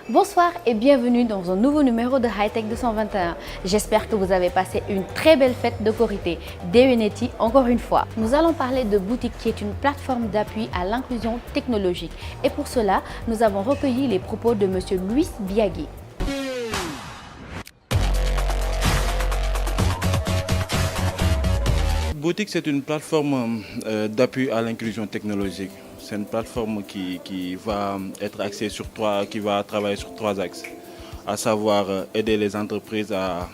Bonsoir et bienvenue dans un nouveau numéro de Hightech 221. J'espère que vous avez passé une très belle fête de Korité. Déwénéti encore une fois. Nous allons parler de Boutique qui est une plateforme d'appui à l'inclusion technologique. Et pour cela, nous avons recueilli les propos de M. Luis Biagui. Boutique, c'est une plateforme d'appui à l'inclusion technologique. C'est une plateforme qui va être axée sur qui va travailler sur trois axes, à savoir aider les entreprises à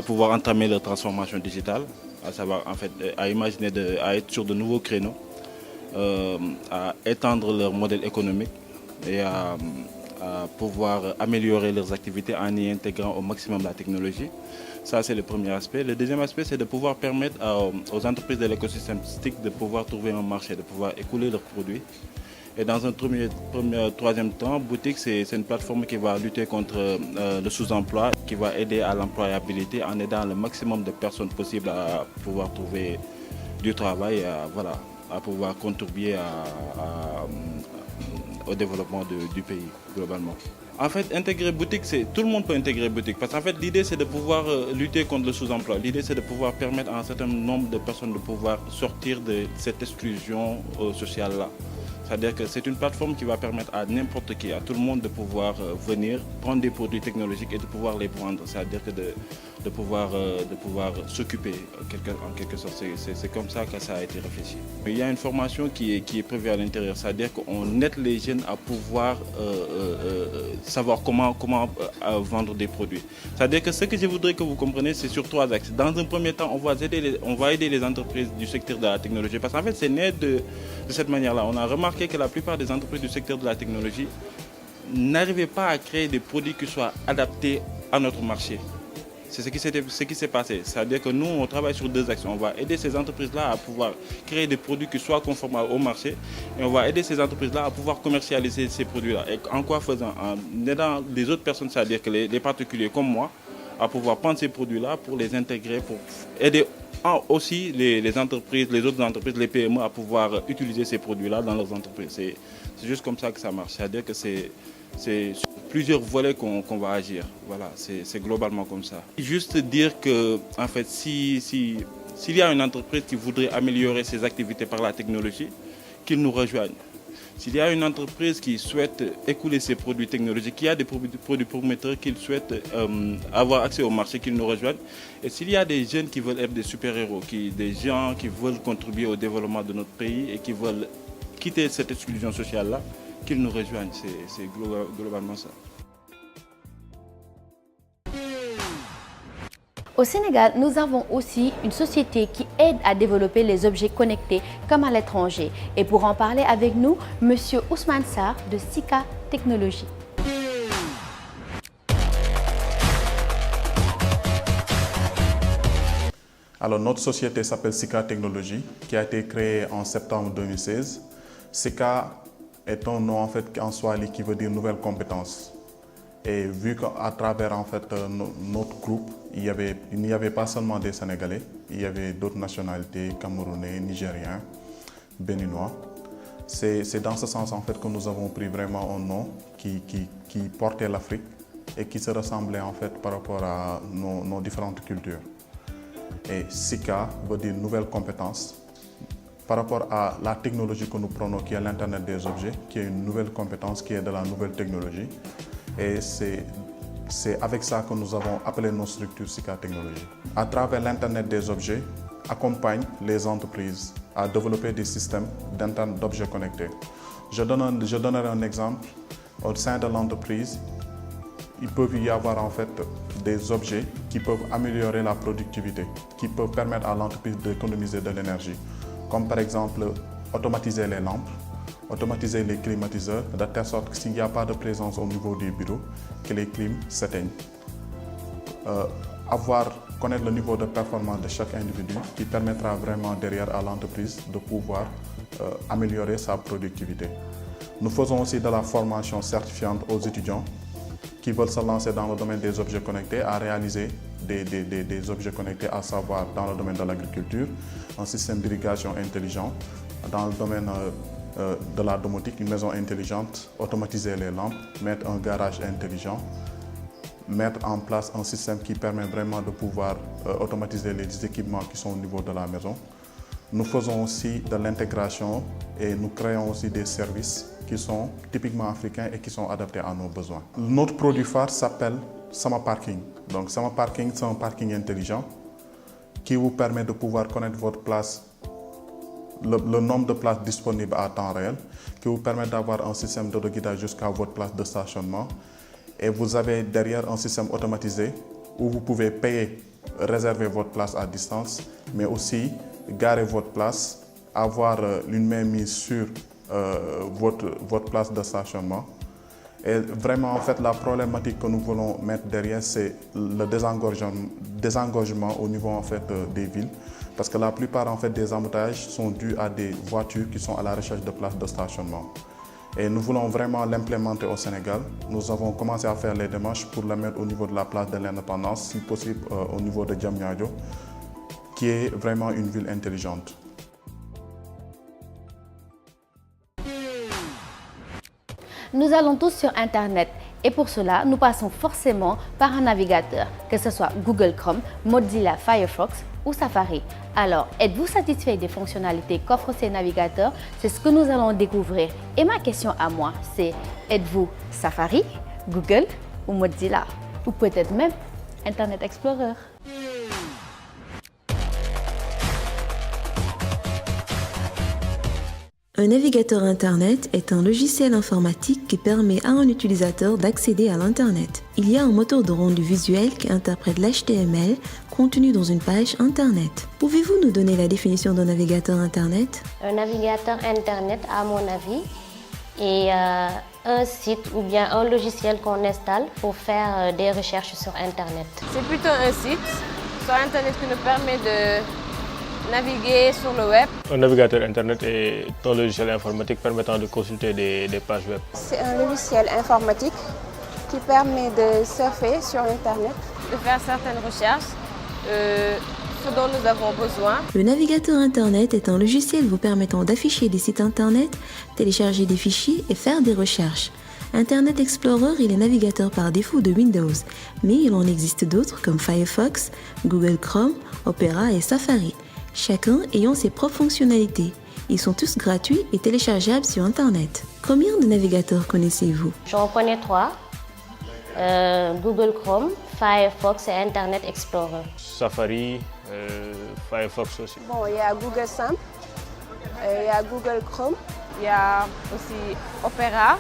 pouvoir entamer leur transformation digitale, à savoir en fait à imaginer à être sur de nouveaux créneaux, à étendre leur modèle économique et à pouvoir améliorer leurs activités en y intégrant au maximum la technologie. Ça, c'est le premier aspect. Le deuxième aspect, c'est de pouvoir permettre aux entreprises de l'écosystème STIC de pouvoir trouver un marché, de pouvoir écouler leurs produits. Et dans un troisième temps, Boutique, c'est une plateforme qui va lutter contre le sous-emploi, qui va aider à l'employabilité en aidant le maximum de personnes possibles à pouvoir trouver du travail, à pouvoir contribuer au développement du pays globalement. En fait, intégrer Boutique, tout le monde peut intégrer Boutique. Parce qu'en fait, l'idée, c'est de pouvoir lutter contre le sous-emploi. L'idée, c'est de pouvoir permettre à un certain nombre de personnes de pouvoir sortir de cette exclusion sociale-là. C'est-à-dire que c'est une plateforme qui va permettre à n'importe qui, à tout le monde de pouvoir venir prendre des produits technologiques et de pouvoir les vendre. C'est-à-dire que de pouvoir s'occuper en quelque sorte. C'est comme ça que ça a été réfléchi. Il y a une formation qui est prévue à l'intérieur. C'est-à-dire qu'on aide les jeunes à pouvoir savoir comment vendre des produits. C'est-à-dire que ce que je voudrais que vous compreniez, c'est sur trois axes. Dans un premier temps, on va aider les entreprises du secteur de la technologie. Parce qu'en fait, c'est né de cette manière-là. On a remarqué que la plupart des entreprises du secteur de la technologie n'arrivaient pas à créer des produits qui soient adaptés à notre marché. C'est ce qui s'est passé. C'est-à-dire que nous, on travaille sur deux axes. On va aider ces entreprises-là à pouvoir créer des produits qui soient conformes au marché. Et on va aider ces entreprises-là à pouvoir commercialiser ces produits-là. Et en quoi faisant? En aidant les autres personnes, c'est-à-dire que les particuliers comme moi, à pouvoir prendre ces produits-là pour les intégrer, pour aider aussi les entreprises, les autres entreprises, les PME à pouvoir utiliser ces produits-là dans leurs entreprises. C'est juste comme ça que ça marche. C'est-à-dire que c'est sur plusieurs volets qu'on va agir. Voilà, c'est globalement comme ça. Juste dire que, en fait, s'il y a une entreprise qui voudrait améliorer ses activités par la technologie, qu'il nous rejoigne. S'il y a une entreprise qui souhaite écouler ses produits technologiques, qui a des produits prometteurs, qu'il souhaite avoir accès au marché, qu'ils nous rejoignent. Et s'il y a des jeunes qui veulent être des super-héros, des gens qui veulent contribuer au développement de notre pays et qui veulent quitter cette exclusion sociale-là, qu'ils nous rejoignent. C'est globalement ça. Au Sénégal, nous avons aussi une société qui aide à développer les objets connectés comme à l'étranger. Et pour en parler avec nous, M. Ousmane Sarr de Sika Technologies. Alors, notre société s'appelle Sika Technologies, qui a été créée en septembre 2016. Sika est un nom en fait en swahili qui veut dire nouvelle compétence. Et vu qu'à travers en fait notre groupe, il n'y avait pas seulement des Sénégalais, il y avait d'autres nationalités, Camerounais, Nigériens, Béninois. C'est dans ce sens en fait que nous avons pris vraiment un nom qui portait l'Afrique et qui se ressemblait en fait par rapport à nos différentes cultures. Et Sika veut dire nouvelle compétence. Par rapport à la technologie que nous prenons, qui est l'Internet des objets, qui est une nouvelle compétence, qui est de la nouvelle technologie. Et c'est avec ça que nous avons appelé nos structures Sika Technologies. À travers l'Internet des objets, accompagne les entreprises à développer des systèmes d'objets connectés. Je donnerai un exemple. Au sein de l'entreprise, il peut y avoir en fait des objets qui peuvent améliorer la productivité, qui peuvent permettre à l'entreprise d'économiser de l'énergie. Comme par exemple, automatiser les lampes, automatiser les climatiseurs, de telle sorte que s'il n'y a pas de présence au niveau du bureau, que les clims s'éteignent. Connaître le niveau de performance de chaque individu qui permettra vraiment derrière à l'entreprise de pouvoir améliorer sa productivité. Nous faisons aussi de la formation certifiante aux étudiants qui veulent se lancer dans le domaine des objets connectés à réaliser des objets connectés, à savoir dans le domaine de l'agriculture, un système d'irrigation intelligent, dans le domaine de la domotique, une maison intelligente, automatiser les lampes, mettre un garage intelligent, mettre en place un système qui permet vraiment de pouvoir automatiser les équipements qui sont au niveau de la maison. Nous faisons aussi de l'intégration et nous créons aussi des services qui sont typiquement africains et qui sont adaptés à nos besoins. Notre produit phare s'appelle Sama Parking. Donc Sama Parking, c'est un parking intelligent qui vous permet de pouvoir connaître votre place, le nombre de places disponibles à temps réel, qui vous permet d'avoir un système de guidage jusqu'à votre place de stationnement. Et vous avez derrière un système automatisé où vous pouvez payer, réserver votre place à distance, mais aussi garer votre place, avoir une mainmise sur votre place de stationnement. Et vraiment, en fait, la problématique que nous voulons mettre derrière, c'est le désengorgement au niveau en fait, des villes. Parce que la plupart en fait, des embouteillages sont dus à des voitures qui sont à la recherche de places de stationnement. Et nous voulons vraiment l'implémenter au Sénégal. Nous avons commencé à faire les démarches pour la mettre au niveau de la place de l'Indépendance, si possible au niveau de Diamniadio, qui est vraiment une ville intelligente. Nous allons tous sur Internet et pour cela, nous passons forcément par un navigateur, que ce soit Google Chrome, Mozilla Firefox ou Safari. Alors, êtes-vous satisfait des fonctionnalités qu'offrent ces navigateurs? C'est ce que nous allons découvrir. Et ma question à moi, c'est êtes-vous Safari, Google ou Mozilla? Ou peut-être même Internet Explorer? Un navigateur Internet est un logiciel informatique qui permet à un utilisateur d'accéder à l'Internet. Il y a un moteur de rendu visuel qui interprète l'HTML contenu dans une page Internet. Pouvez-vous nous donner la définition d'un navigateur Internet? Un navigateur Internet, à mon avis, est un site ou bien un logiciel qu'on installe pour faire des recherches sur Internet. C'est plutôt un site sur Internet qui nous permet de naviguer sur le web. Un navigateur Internet est un logiciel informatique permettant de consulter des pages web. C'est un logiciel informatique qui permet de surfer sur Internet, de faire certaines recherches, ce dont nous avons besoin. Le navigateur Internet est un logiciel vous permettant d'afficher des sites Internet, télécharger des fichiers et faire des recherches. Internet Explorer est le navigateur par défaut de Windows, mais il en existe d'autres comme Firefox, Google Chrome, Opera et Safari, chacun ayant ses propres fonctionnalités. Ils sont tous gratuits et téléchargeables sur Internet. Combien de navigateurs connaissez-vous? J'en connais 3. Google Chrome, Firefox et Internet Explorer. Safari, Firefox aussi. Bon, il y a Google Simple, il y a Google Chrome, il y a aussi Opera.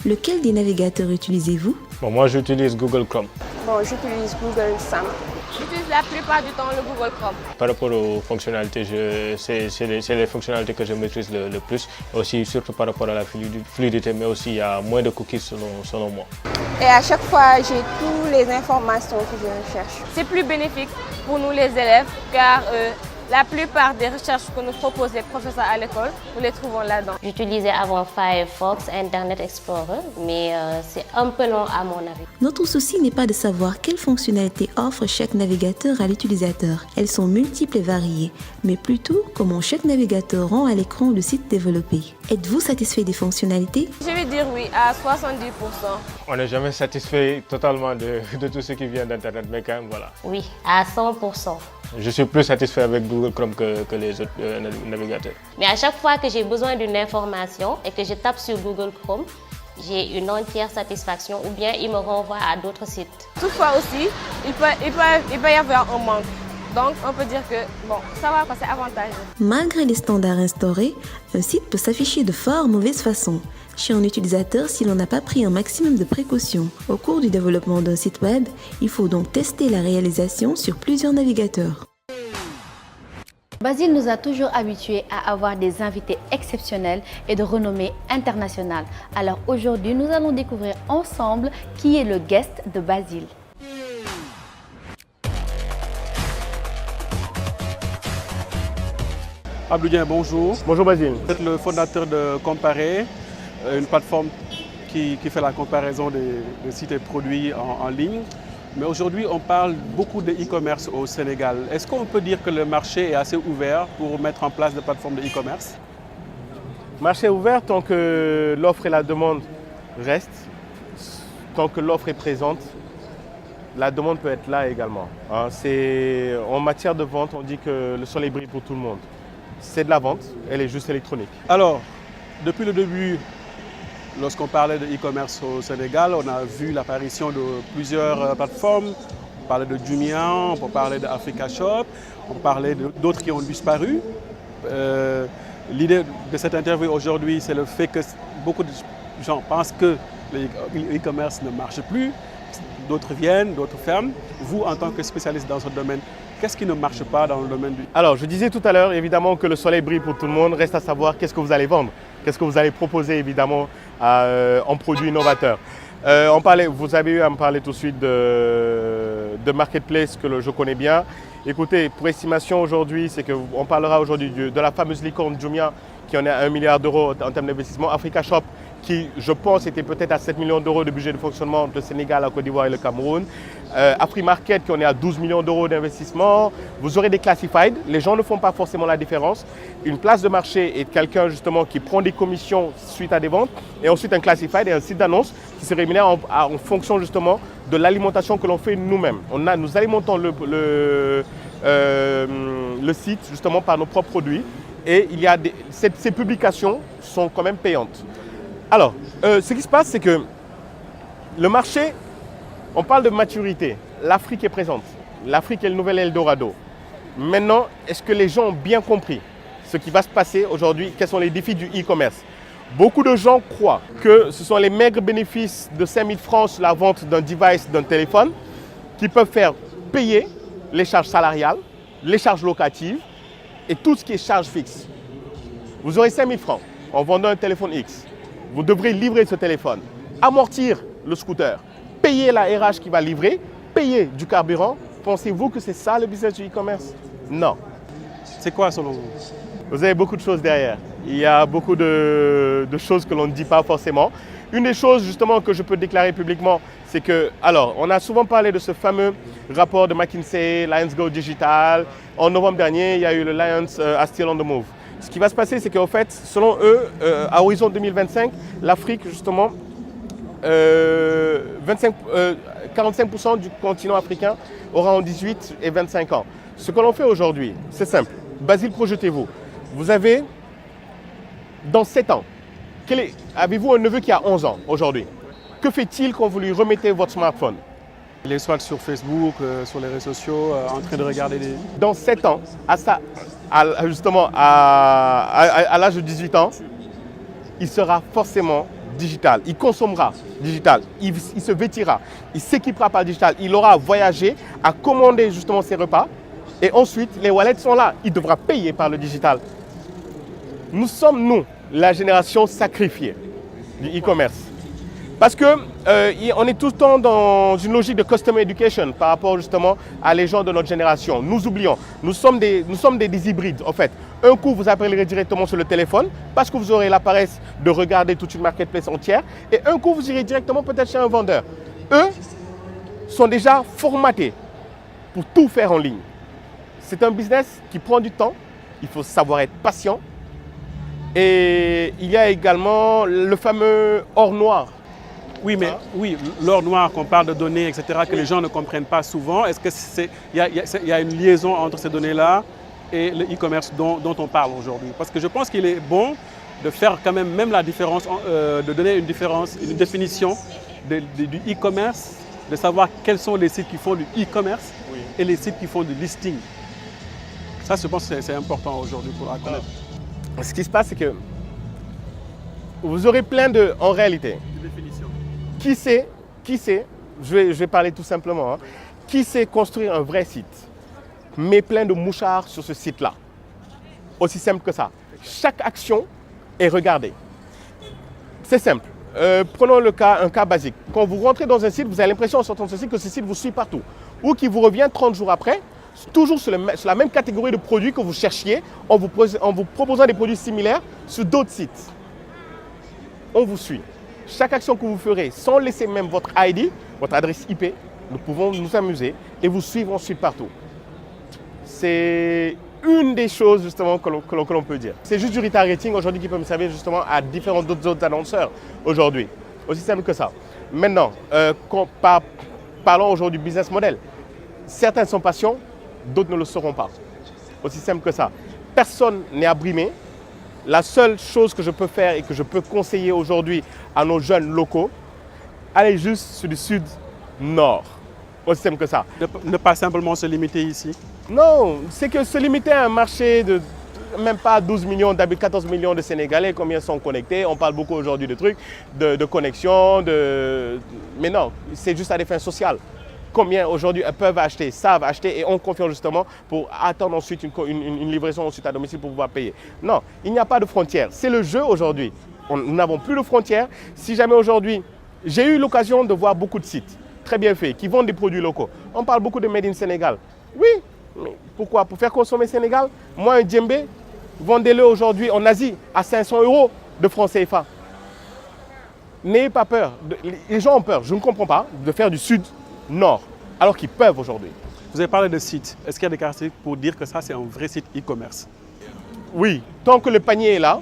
Lequel des navigateurs utilisez-vous? Moi, j'utilise Google Chrome. Bon, j'utilise Google Simple. J'utilise la plupart du temps le Google Chrome. Par rapport aux fonctionnalités, c'est les fonctionnalités que je maîtrise le plus. Aussi, surtout par rapport à la fluidité, mais aussi il y a moins de cookies selon moi. Et à chaque fois, j'ai toutes les informations que je recherche. C'est plus bénéfique pour nous les élèves car la plupart des recherches que nous proposent les professeurs à l'école, nous les trouvons là-dedans. J'utilisais avant Firefox, Internet Explorer, mais c'est un peu long à mon avis. Notre souci n'est pas de savoir quelles fonctionnalités offre chaque navigateur à l'utilisateur. Elles sont multiples et variées, mais plutôt comment chaque navigateur rend à l'écran le site développé. Êtes-vous satisfait des fonctionnalités? Je vais dire oui à 70%. On n'est jamais satisfait totalement de tout ce qui vient d'Internet, mais quand même, voilà. Oui, à 100%. Je suis plus satisfait avec Google Chrome que les autres navigateurs. Mais à chaque fois que j'ai besoin d'une information et que je tape sur Google Chrome, j'ai une entière satisfaction ou bien il me renvoie à d'autres sites. Toutefois aussi, il peut y avoir un manque. Donc on peut dire que bon, ça va, c'est avantageux. Malgré les standards instaurés, un site peut s'afficher de fort mauvaise façon chez un utilisateur si l'on n'a pas pris un maximum de précautions. Au cours du développement d'un site web, il faut donc tester la réalisation sur plusieurs navigateurs. Basile nous a toujours habitués à avoir des invités exceptionnels et de renommée internationale. Alors aujourd'hui, nous allons découvrir ensemble qui est le guest de Basile. Abdoudien, bonjour. Bonjour Basile. Vous êtes le fondateur de Comparer, une plateforme qui fait la comparaison des sites et produits en ligne. Mais aujourd'hui, on parle beaucoup de e-commerce au Sénégal. Est-ce qu'on peut dire que le marché est assez ouvert pour mettre en place des plateformes de e-commerce? Marché ouvert tant que l'offre et la demande restent, tant que l'offre est présente, la demande peut être là également. Hein, en matière de vente, on dit que le soleil brille pour tout le monde. C'est de la vente, elle est juste électronique. Alors, depuis le début, lorsqu'on parlait de e-commerce au Sénégal, on a vu l'apparition de plusieurs plateformes. On parlait de Jumia, on peut parler d'Africa Shop, on parlait d'autres qui ont disparu. L'idée de cette interview aujourd'hui, c'est le fait que beaucoup de gens pensent que le e-commerce ne marche plus. D'autres viennent, d'autres ferment. Vous, en tant que spécialiste dans ce domaine, qu'est-ce qui ne marche pas dans le domaine du... Alors, je disais tout à l'heure, évidemment, que le soleil brille pour tout le monde. Reste à savoir qu'est-ce que vous allez vendre. Qu'est-ce que vous allez proposer, évidemment, en produits innovateurs. Vous avez eu à me parler tout de suite de Marketplace, que je connais bien. Écoutez, pour estimation aujourd'hui, c'est qu'on parlera aujourd'hui de la fameuse licorne Jumia, qui en est à 1 milliard d'euros en termes d'investissement. Africa Shop, qui, je pense, était peut-être à 7 millions d'euros de budget de fonctionnement entre le Sénégal, la Côte d'Ivoire et le Cameroun. AfriMarket, qui en est à 12 millions d'euros d'investissement. Vous aurez des classified. Les gens ne font pas forcément la différence. Une place de marché est quelqu'un, justement, qui prend des commissions suite à des ventes. Et ensuite, un classified et un site d'annonce qui se rémunère en fonction, justement, de l'alimentation que l'on fait nous-mêmes. Nous alimentons le site, justement, par nos propres produits. Et ces publications sont quand même payantes. Alors, ce qui se passe, c'est que le marché, on parle de maturité. L'Afrique est présente. L'Afrique est le nouvel Eldorado. Maintenant, est-ce que les gens ont bien compris ce qui va se passer aujourd'hui? Quels sont les défis du e-commerce? Beaucoup de gens croient que ce sont les maigres bénéfices de 5 000 francs sur la vente d'un device, d'un téléphone, qui peuvent faire payer les charges salariales, les charges locatives et tout ce qui est charges fixes. Vous aurez 5 000 francs en vendant un téléphone X. Vous devrez livrer ce téléphone, amortir le scooter, payer la RH qui va livrer, payer du carburant. Pensez-vous que c'est ça le business du e-commerce? Non. C'est quoi selon vous? Vous avez beaucoup de choses derrière. Il y a beaucoup de choses que l'on ne dit pas forcément. Une des choses justement que je peux déclarer publiquement, c'est que, alors, on a souvent parlé de ce fameux rapport de McKinsey, Lions Go Digital. En novembre dernier, il y a eu le Lions are still on the move. Ce qui va se passer, c'est qu'en fait, selon eux, à horizon 2025, l'Afrique, justement, 45% du continent africain aura en 18 et 25 ans. Ce que l'on fait aujourd'hui, c'est simple. Basile, projetez-vous. Vous avez, dans 7 ans, avez-vous un neveu qui a 11 ans aujourd'hui? Que fait-il quand vous lui remettez votre smartphone? Il est soit sur Facebook, sur les réseaux sociaux, en train de regarder des... Dans 7 ans, justement à l'âge de 18 ans, il sera forcément digital. Il consommera digital. Il se vêtira. Il s'équipera par digital. Il aura voyagé, à commander justement ses repas. Et ensuite, les wallets sont là. Il devra payer par le digital. Nous sommes, nous, la génération sacrifiée du e-commerce. Parce qu'on est tout le temps dans une logique de customer education par rapport justement à les gens de notre génération. Nous oublions, nous sommes des hybrides en fait. Un coup, vous appellerez directement sur le téléphone parce que vous aurez la paresse de regarder toute une marketplace entière. Et un coup, vous irez directement peut-être chez un vendeur. Eux sont déjà formatés pour tout faire en ligne. C'est un business qui prend du temps. Il faut savoir être patient. Et il y a également le fameux or noir. Oui, mais oui, l'or noir, qu'on parle de données, etc., que les gens ne comprennent pas souvent. Est-ce qu'il y a une liaison entre ces données-là et le e-commerce dont on parle aujourd'hui? Parce que je pense qu'il est bon de faire quand même la différence, de donner une définition du e-commerce, de savoir quels sont les sites qui font du e-commerce et les sites qui font du listing. Ça, je pense que c'est important aujourd'hui pour la connaître. Ce qui se passe, c'est que vous aurez en réalité, qui sait, je vais parler tout simplement, qui sait construire un vrai site, mais plein de mouchards sur ce site-là. Aussi simple que ça. Chaque action est regardée. C'est simple. Prenons un cas basique. Quand vous rentrez dans un site, vous avez l'impression en sortant de ce site que ce site vous suit partout. Ou qu'il vous revient 30 jours après, toujours sur la même catégorie de produits que vous cherchiez, en vous proposant des produits similaires sur d'autres sites. On vous suit. Chaque action que vous ferez, sans laisser même votre ID, votre adresse IP, nous pouvons nous amuser et vous suivre ensuite partout. C'est une des choses justement que l'on peut dire. C'est juste du retargeting aujourd'hui qui peut me servir justement à différents autres annonceurs aujourd'hui. Aussi simple que ça. Maintenant, parlons aujourd'hui du business model. Certains sont patients, d'autres ne le seront pas. Aussi simple que ça. Personne n'est abrimé. La seule chose que je peux faire et que je peux conseiller aujourd'hui à nos jeunes locaux, allez juste sur le sud-nord. Aussi simple que ça. Ne pas simplement se limiter ici. Non, c'est que se limiter à un marché de même pas 12 millions d'habitants, 14 millions de Sénégalais, combien sont connectés. On parle beaucoup aujourd'hui de trucs, de connexion, mais non, c'est juste à des fins sociales. Combien aujourd'hui peuvent acheter, savent acheter et ont confiance justement pour attendre ensuite une livraison ensuite à domicile pour pouvoir payer. Non, il n'y a pas de frontières. C'est le jeu aujourd'hui. Nous n'avons plus de frontières. Si jamais aujourd'hui, j'ai eu l'occasion de voir beaucoup de sites très bien faits qui vendent des produits locaux. On parle beaucoup de Made in Sénégal. Oui, mais pourquoi? Pour faire consommer Sénégal. Moi, un djembé, vendez-le aujourd'hui en Asie à 500 € de francs CFA. N'ayez pas peur. Les gens ont peur, je ne comprends pas, de faire du sud-nord, alors qu'ils peuvent aujourd'hui. Vous avez parlé de sites. Est-ce qu'il y a des caractéristiques pour dire que ça, c'est un vrai site e-commerce? Oui, tant que le panier est là,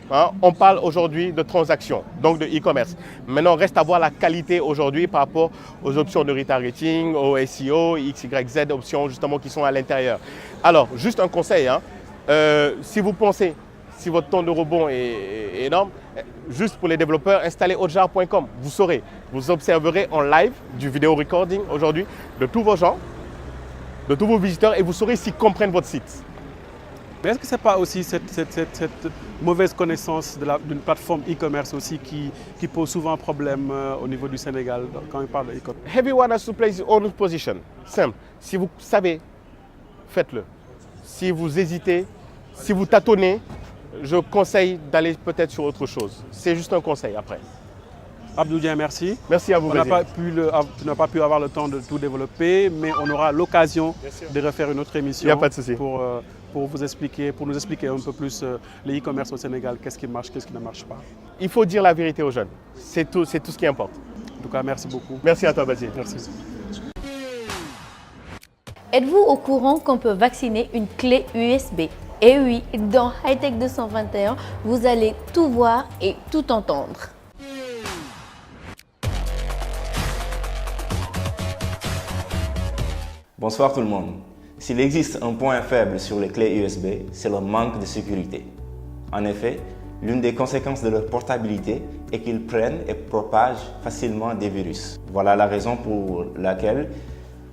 hein, on parle aujourd'hui de transactions, donc de e-commerce. Maintenant, reste à voir la qualité aujourd'hui par rapport aux options de retargeting, au SEO, XYZ options justement qui sont à l'intérieur. Alors, juste un conseil, hein, si vous pensez, si votre temps de rebond est énorme, juste pour les développeurs, installez hotjar.com. Vous saurez, vous observerez en live du vidéo recording aujourd'hui de tous vos gens, de tous vos visiteurs et vous saurez s'ils comprennent votre site. Mais est-ce que ce n'est pas aussi cette mauvaise connaissance d'une plateforme e-commerce aussi qui pose souvent problème au niveau du Sénégal quand on parle de e-commerce? Everyone has to play his own position. Simple. Si vous savez, faites-le. Si vous hésitez, si vous tâtonnez, je conseille d'aller peut-être sur autre chose. C'est juste un conseil après. Abdou Dieng, merci. Merci à vous. Tu n'as pas pu avoir le temps de tout développer, mais on aura l'occasion de refaire une autre émission. Il n'y a pas de souci. Pour nous expliquer un peu plus les e-commerce au Sénégal, qu'est-ce qui marche, qu'est-ce qui ne marche pas. Il faut dire la vérité aux jeunes. C'est tout ce qui importe. En tout cas, merci beaucoup. Merci à toi, Basile. Merci. Êtes-vous au courant qu'on peut vacciner une clé USB? Et oui, dans Hightech 221, vous allez tout voir et tout entendre. Bonsoir tout le monde. S'il existe un point faible sur les clés USB, c'est le manque de sécurité. En effet, l'une des conséquences de leur portabilité est qu'ils prennent et propagent facilement des virus. Voilà la raison pour laquelle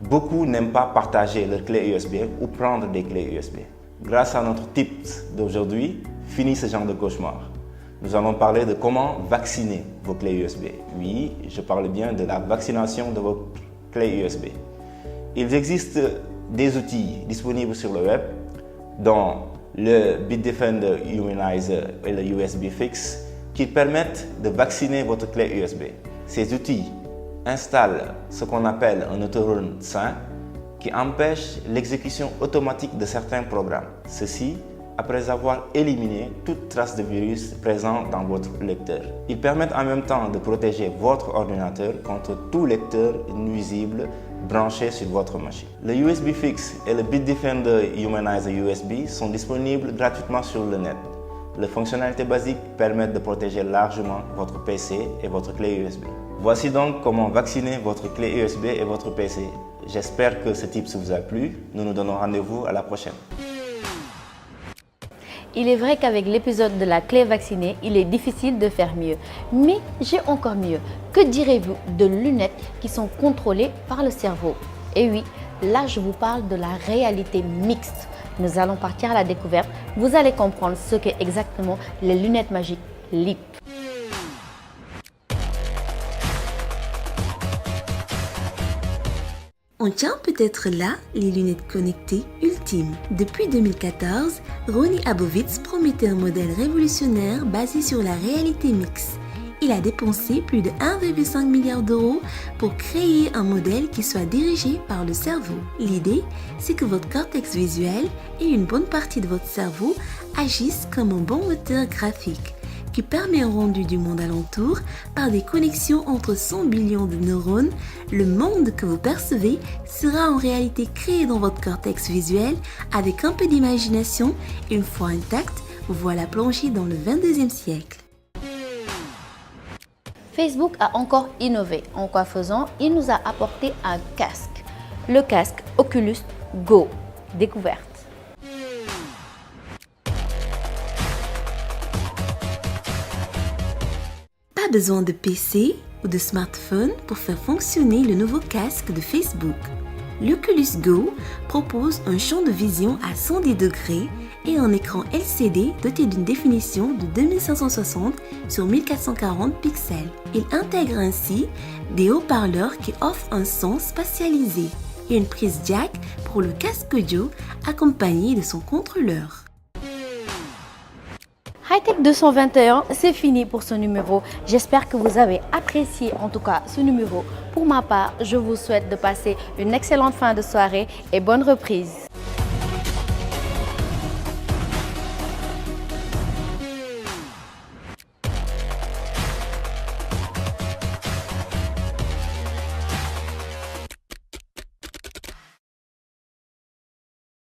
beaucoup n'aiment pas partager leurs clés USB ou prendre des clés USB. Grâce à notre tips d'aujourd'hui, fini ce genre de cauchemar. Nous allons parler de comment vacciner vos clés USB. Oui, je parle bien de la vaccination de vos clés USB. Il existe des outils disponibles sur le web, dont le Bitdefender Humanizer et le USB Fix, qui permettent de vacciner votre clé USB. Ces outils installent ce qu'on appelle un autorun sain qui empêche l'exécution automatique de certains programmes. Ceci après avoir éliminé toute trace de virus présent dans votre lecteur. Ils permettent en même temps de protéger votre ordinateur contre tout lecteur nuisible branché sur votre machine. Le USB Fix et le Bitdefender Humanizer USB sont disponibles gratuitement sur le net. Les fonctionnalités basiques permettent de protéger largement votre PC et votre clé USB. Voici donc comment vacciner votre clé USB et votre PC. J'espère que ce tips vous a plu. Nous nous donnons rendez-vous à la prochaine. Il est vrai qu'avec l'épisode de la clé vaccinée, il est difficile de faire mieux. Mais j'ai encore mieux. Que direz-vous de lunettes qui sont contrôlées par le cerveau? Et oui, là je vous parle de la réalité mixte. Nous allons partir à la découverte. Vous allez comprendre ce qu'est exactement les lunettes magiques LEAP. On tient peut-être là les lunettes connectées ultimes. Depuis 2014, Ronnie Abovitz promettait un modèle révolutionnaire basé sur la réalité mixte. Il a dépensé plus de 1,5 milliard d'euros pour créer un modèle qui soit dirigé par le cerveau. L'idée, c'est que votre cortex visuel et une bonne partie de votre cerveau agissent comme un bon moteur graphique. qui permet un rendu du monde alentour par des connexions entre 100 billions de neurones. Le monde que vous percevez sera en réalité créé dans votre cortex visuel avec un peu d'imagination. Une fois intact, vous voilà plongé dans le 22e siècle. Facebook a encore innové. En quoi faisant, il nous a apporté un casque. Le casque Oculus Go. Découverte. Pas besoin de PC ou de smartphone pour faire fonctionner le nouveau casque de Facebook. L'Oculus Go propose un champ de vision à 110 degrés et un écran LCD doté d'une définition de 2560 sur 1440 pixels. Il intègre ainsi des haut-parleurs qui offrent un son spatialisé et une prise jack pour le casque audio accompagné de son contrôleur. Hightech 221, c'est fini pour ce numéro. J'espère que vous avez apprécié en tout cas ce numéro. Pour ma part, je vous souhaite de passer une excellente fin de soirée et bonne reprise.